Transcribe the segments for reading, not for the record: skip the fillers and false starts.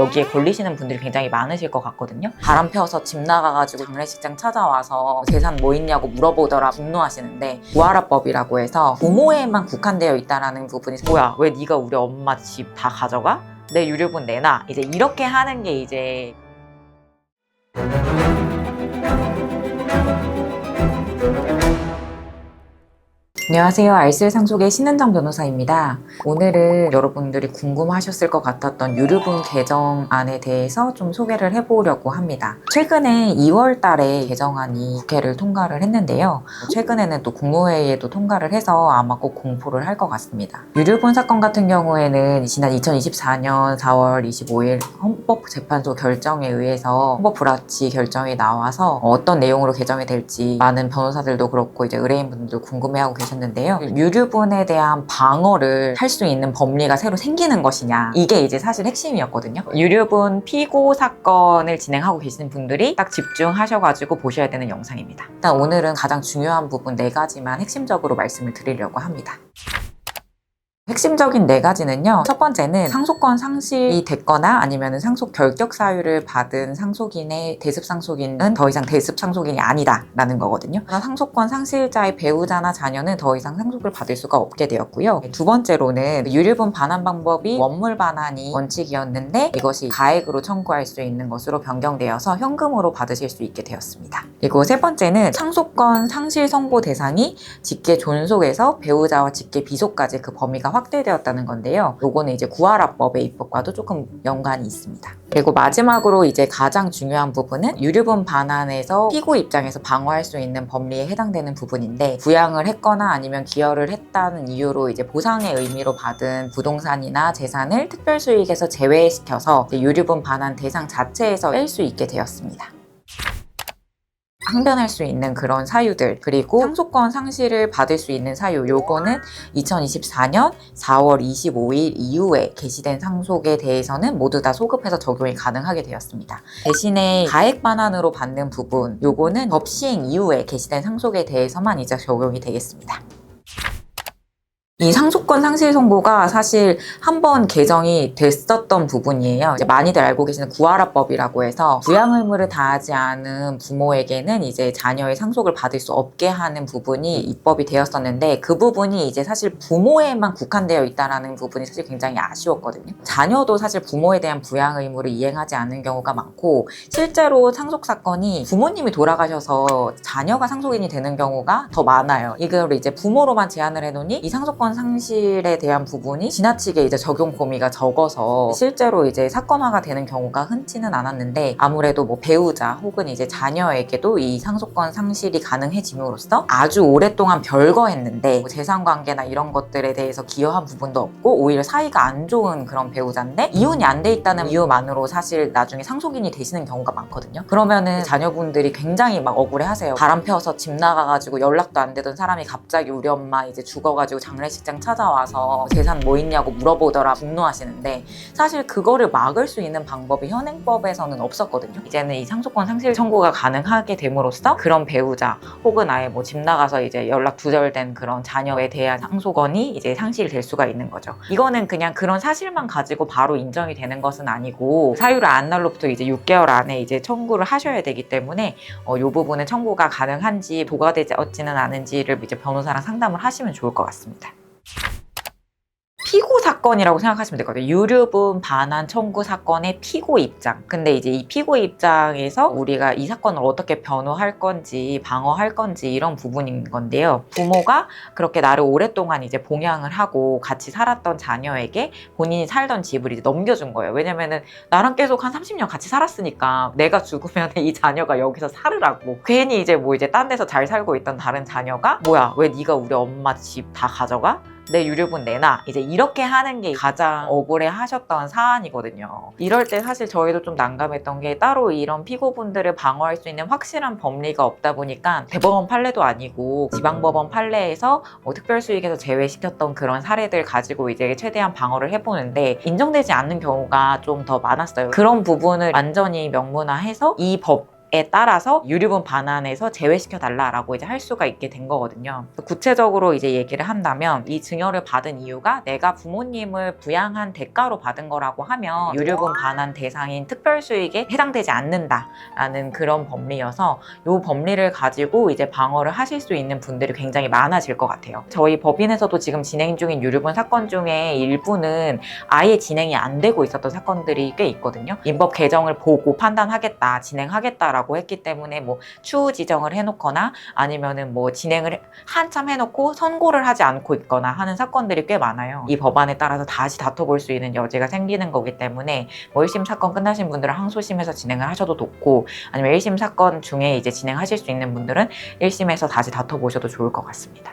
여기에 걸리시는 분들이 굉장히 많으실 것 같거든요. 바람 펴서 집 나가가지고 장례식장 찾아와서 재산 뭐 있냐고 물어보더라 분노하시는데, 구하라법이라고 해서 부모에만 국한되어 있다는 부분이, 뭐야 왜 네가 우리 엄마 집 다 가져가? 내 유류분 내놔. 이제 이렇게 하는 게 이제 안녕하세요. 알쓸상속의 신은정 변호사입니다. 오늘은 여러분들이 궁금하셨을 것 같았던 유류분 개정안에 대해서 좀 소개를 해보려고 합니다. 최근에 2월 달에 개정안이 국회를 통과를 했는데요. 최근에는 또 국무회의에도 통과를 해서 아마 꼭 공포를 할 것 같습니다. 유류분 사건 같은 경우에는 지난 2024년 4월 25일 헌법재판소 결정에 의해서 헌법 불합치 결정이 나와서 어떤 내용으로 개정이 될지 많은 변호사들도 그렇고 이제 의뢰인분들도 궁금해하고 계셨는데요. 유류분에 대한 방어를 할 수 있는 법리가 새로 생기는 것이냐, 이게 이제 사실 핵심이었거든요. 유류분 피고 사건을 진행하고 계시는 분들이 딱 집중하셔가지고 보셔야 되는 영상입니다. 일단 오늘은 가장 중요한 부분 4가지만 핵심적으로 말씀을 드리려고 합니다. 핵심적인 4가지는요. 첫 번째는 상속권 상실이 됐거나 아니면 상속 결격 사유를 받은 상속인의 대습상속인은 더 이상 대습상속인이 아니다 라는 거거든요. 상속권 상실자의 배우자나 자녀는 더 이상 상속을 받을 수가 없게 되었고요. 두 번째로는 유류분 반환 방법이 원물 반환이 원칙이었는데 이것이 가액으로 청구할 수 있는 것으로 변경되어서 현금으로 받으실 수 있게 되었습니다. 그리고 세 번째는 상속권 상실 선고 대상이 직계 존속에서 배우자와 직계 비속까지 그 범위가 확대되었다는 건데요. 요거는 이제 구하라법의 입법과도 조금 연관이 있습니다. 그리고 마지막으로 이제 가장 중요한 부분은 유류분 반환에서 피고 입장에서 방어할 수 있는 법리에 해당되는 부분인데, 부양을 했거나 아니면 기여를 했다는 이유로 이제 보상의 의미로 받은 부동산이나 재산을 특별수익에서 제외시켜서 유류분 반환 대상 자체에서 뺄 수 있게 되었습니다. 항변할 수 있는 그런 사유들, 그리고 상속권 상실을 받을 수 있는 사유, 요거는 2024년 4월 25일 이후에 개시된 상속에 대해서는 모두 다 소급해서 적용이 가능하게 되었습니다. 대신에 가액 반환으로 받는 부분, 요거는 법 시행 이후에 개시된 상속에 대해서만 이제 적용이 되겠습니다. 이 상속권 상실 선고가 사실 한번 개정이 됐었던 부분이에요. 이제 많이들 알고 계시는 구하라법이라고 해서 부양 의무를 다하지 않은 부모에게는 이제 자녀의 상속을 받을 수 없게 하는 부분이 입법이 되었었는데, 그 부분이 이제 사실 부모에만 국한되어 있다는 부분이 사실 굉장히 아쉬웠거든요. 자녀도 사실 부모에 대한 부양 의무를 이행하지 않는 경우가 많고, 실제로 상속 사건이 부모님이 돌아가셔서 자녀가 상속인이 되는 경우가 더 많아요. 이걸 이제 부모로만 제한을 해놓으니 이 상속권 상실에 대한 부분이 지나치게 이제 적용 범위가 적어서 실제로 이제 사건화가 되는 경우가 흔치는 않았는데, 아무래도 뭐 배우자 혹은 이제 자녀에게도 이 상속권 상실이 가능해짐으로써 아주 오랫동안 별거했는데 뭐 재산관계나 이런 것들에 대해서 기여한 부분도 없고 오히려 사이가 안 좋은 그런 배우자인데 이혼이 안 돼 있다는 이유만으로 사실 나중에 상속인이 되시는 경우가 많거든요. 그러면은 자녀분들이 굉장히 막 억울해하세요. 바람 펴서 집 나가가지고 연락도 안 되던 사람이 갑자기 우리 엄마 이제 죽어가지고 장례식장 찾아와서 재산 뭐 있냐고 물어보더라 분노하시는데, 사실 그거를 막을 수 있는 방법이 현행법에서는 없었거든요. 이제는 이 상속권 상실 청구가 가능하게 됨으로써 그런 배우자 혹은 아예 뭐 집 나가서 이제 연락 두절된 그런 자녀에 대한 상속원이 이제 상실될 수가 있는 거죠. 이거는 그냥 그런 사실만 가지고 바로 인정이 되는 것은 아니고, 사유를 안 날로부터 이제 6개월 안에 이제 청구를 하셔야 되기 때문에 이 부분은 청구가 가능한지 도과되지는 않은지를 이제 변호사랑 상담을 하시면 좋을 것 같습니다. 피고 사건이라고 생각하시면 되거든요. 유류분 반환 청구 사건의 피고 입장. 근데 이제 이 피고 입장에서 우리가 이 사건을 어떻게 변호할 건지 방어할 건지 이런 부분인 건데요. 부모가 그렇게 나를 오랫동안 이제 봉양을 하고 같이 살았던 자녀에게 본인이 살던 집을 이제 넘겨준 거예요. 왜냐면은 나랑 계속 한 30년 같이 살았으니까 내가 죽으면 이 자녀가 여기서 살으라고. 괜히 이제 뭐 이제 딴 데서 잘 살고 있던 다른 자녀가 뭐야 왜 네가 우리 엄마 집 다 가져가? 내 유류분 내놔. 이제 이렇게 하는 게 가장 억울해 하셨던 사안이거든요. 이럴 때 사실 저희도 좀 난감했던 게, 따로 이런 피고분들을 방어할 수 있는 확실한 법리가 없다 보니까 대법원 판례도 아니고 지방법원 판례에서 특별수익에서 제외시켰던 그런 사례들 가지고 이제 최대한 방어를 해보는데 인정되지 않는 경우가 좀 더 많았어요. 그런 부분을 완전히 명문화해서 이 법 사유에 따라서 유류분 반환에서 제외시켜달라라고 이제 할 수가 있게 된 거거든요. 구체적으로 이제 얘기를 한다면 이 증여를 받은 이유가 내가 부모님을 부양한 대가로 받은 거라고 하면 유류분 반환 대상인 특별수익에 해당되지 않는다라는 그런 법리여서 이 법리를 가지고 이제 방어를 하실 수 있는 분들이 굉장히 많아질 것 같아요. 저희 법인에서도 지금 진행 중인 유류분 사건 중에 일부는 아예 진행이 안 되고 있었던 사건들이 꽤 있거든요. 입법 개정을 보고 판단하겠다, 진행하겠다라고 했기 때문에 뭐 추후 지정을 해놓거나 아니면은 뭐 진행을 한참 해놓고 선고를 하지 않고 있거나 하는 사건들이 꽤 많아요. 이 법안에 따라서 다시 다퉈볼 수 있는 여지가 생기는 거기 때문에 뭐 1심 사건 끝나신 분들은 항소심에서 진행을 하셔도 좋고, 아니면 1심 사건 중에 이제 진행하실 수 있는 분들은 1심에서 다시 다퉈보셔도 좋을 것 같습니다.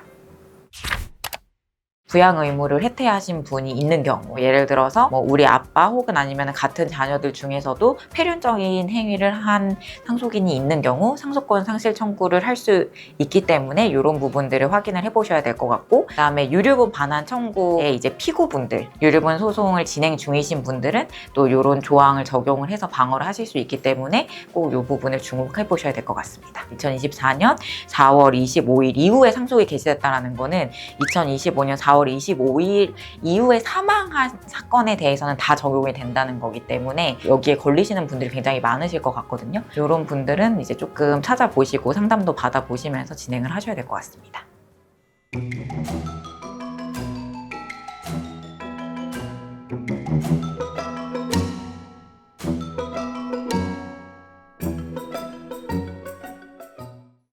부양 의무를 해태하신 분이 있는 경우, 예를 들어서 뭐 우리 아빠 혹은 아니면 같은 자녀들 중에서도 폐륜적인 행위를 한 상속인이 있는 경우 상속권 상실 청구를 할 수 있기 때문에 이런 부분들을 확인을 해보셔야 될 것 같고, 그 다음에 유류분 반환 청구의 이제 피고분들, 유류분 소송을 진행 중이신 분들은 또 이런 조항을 적용을 해서 방어를 하실 수 있기 때문에 꼭 이 부분을 주목해 보셔야 될 것 같습니다. 2024년 4월 25일 이후에 상속이 개시됐다는 거는 2025년 4월 25일 이후에 사망한 사건에 대해서는 다 적용이 된다는 거기 때문에 여기에 걸리시는 분들이 굉장히 많으실 것 같거든요. 이런 분들은 이제 조금 찾아보시고 상담도 받아보시면서 진행을 하셔야 될 것 같습니다.